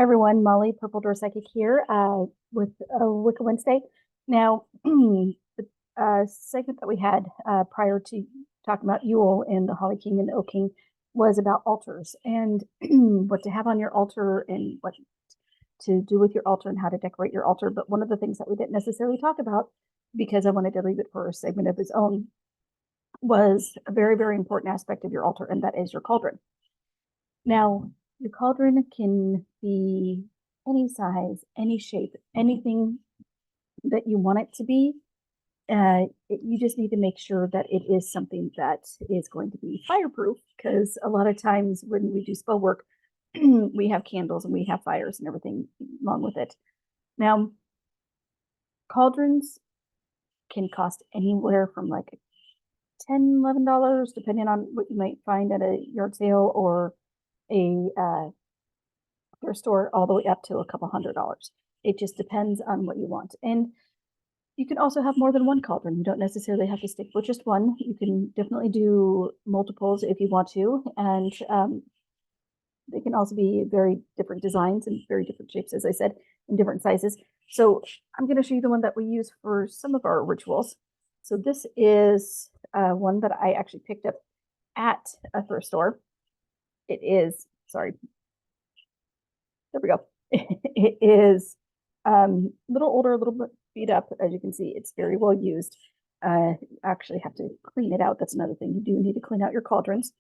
everyone, Molly, Purple Door Psychic here with Wicca Wednesday. Now, the segment that we had prior to talking about Yule and the Holly King and the Oak King was about altars and what to have on your altar and what to do with your altar and how to decorate your altar. But one of the things that we didn't necessarily talk about, because I wanted to leave it for a segment of its own, was a very, very important aspect of your altar, and that is your cauldron. Now, your cauldron can be any size, any shape, anything that you want it to be. You just need to make sure that it is something that is going to be fireproof, because a lot of times when we do spell work, we have candles and we have fires and everything along with it. Now, cauldrons can cost anywhere from like $10, $11, depending on what you might find at a yard sale or a thrift store, all the way up to a couple $100s. It just depends on what you want. And you can also have more than one cauldron. You don't necessarily have to stick with just one. You can definitely do multiples if you want to. And they can also be very different designs and very different shapes, as I said, in different sizes. So I'm going to show you the one that we use for some of our rituals. So this is one that I actually picked up at a thrift store. It is, sorry, there we go. It is a little older, a little bit beat up. As you can see, it's very well used. Actually have to clean it out. That's another thing. You do need to clean out your cauldrons.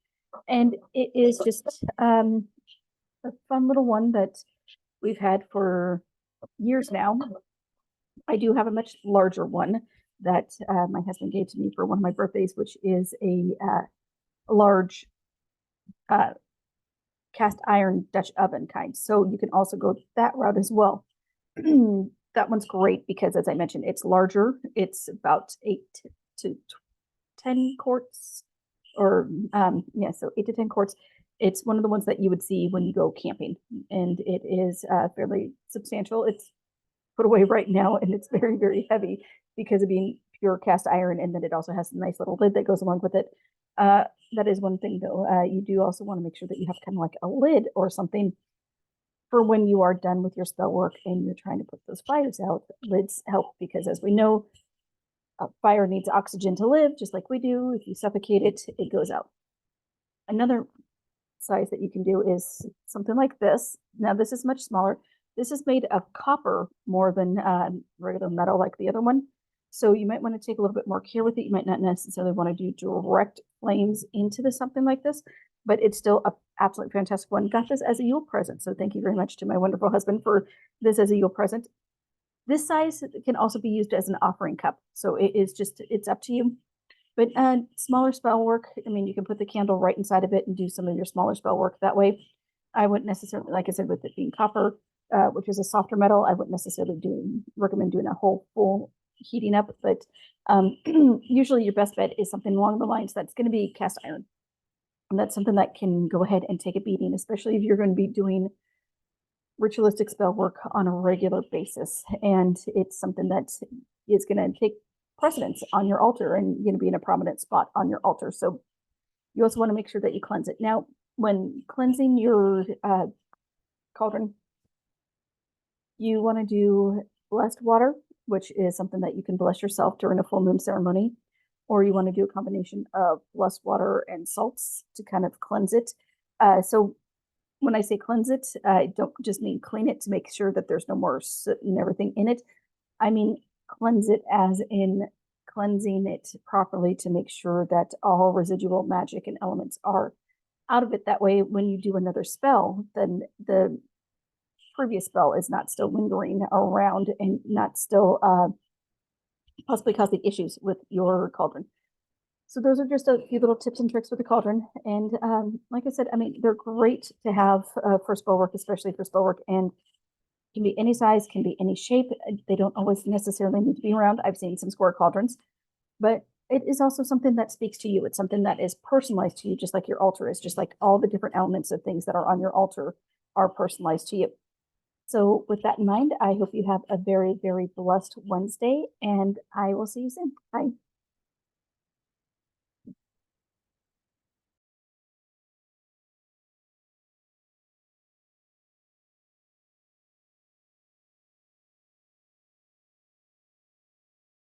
And it is just a fun little one that we've had for years now. I do have a much larger one that my husband gave to me for one of my birthdays, which is a large cast iron Dutch oven kind. So you can also go that route as well. That one's great because, as I mentioned, it's larger. It's about 8 to 10 quarts, or so 8 to 10 quarts. It's one of the ones that you would see when you go camping, and it is fairly substantial. It's put away right now, and it's very, very heavy because of being pure cast iron, and then it also has a nice little lid that goes along with it. That is one thing, though. You do also want to make sure that you have kind of like a lid or something for when you are done with your spell work and you're trying to put those fires out. Lids help because, as we know, fire needs oxygen to live, just like we do. If you suffocate it, it goes out. Another size that you can do is something like this. Now, this is much smaller. This is made of copper more than regular metal like the other one. So you might want to take a little bit more care with it. You might not necessarily want to do direct flames into something like this, but it's still an absolutely fantastic one. Got this as a Yule present. So thank you very much to my wonderful husband for this as a Yule present. This size can also be used as an offering cup. So it's up to you. But smaller spell work, I mean, you can put the candle right inside of it and do some of your smaller spell work that way. I wouldn't necessarily, like I said, with it being copper, which is a softer metal, I wouldn't necessarily recommend doing a whole full heating up, but usually your best bet is something along the lines that's going to be cast iron. And that's something that can go ahead and take a beating, especially if you're going to be doing ritualistic spell work on a regular basis. And it's something that is going to take precedence on your altar and going to be in a prominent spot on your altar. So you also want to make sure that you cleanse it. Now, when cleansing your cauldron, you want to do blessed water, which is something that you can bless yourself during a full moon ceremony, or you want to do a combination of blessed water and salts to kind of cleanse it. So when I say cleanse it, I don't just mean clean it to make sure that there's no more soot and everything in it. I mean cleanse it as in cleansing it properly to make sure that all residual magic and elements are out of it. That way, when you do another spell, then the previous spell is not still lingering around and not still possibly causing issues with your cauldron. So those are just a few little tips and tricks with the cauldron. And like I said, I mean, they're great to have for spell work, especially for spell work, and can be any size, can be any shape. They don't always necessarily need to be round. I've seen some square cauldrons, but it is also something that speaks to you. It's something that is personalized to you, just like your altar is, just like all the different elements of things that are on your altar are personalized to you. So with that in mind, I hope you have a very, very blessed Wednesday, and I will see you soon. Bye.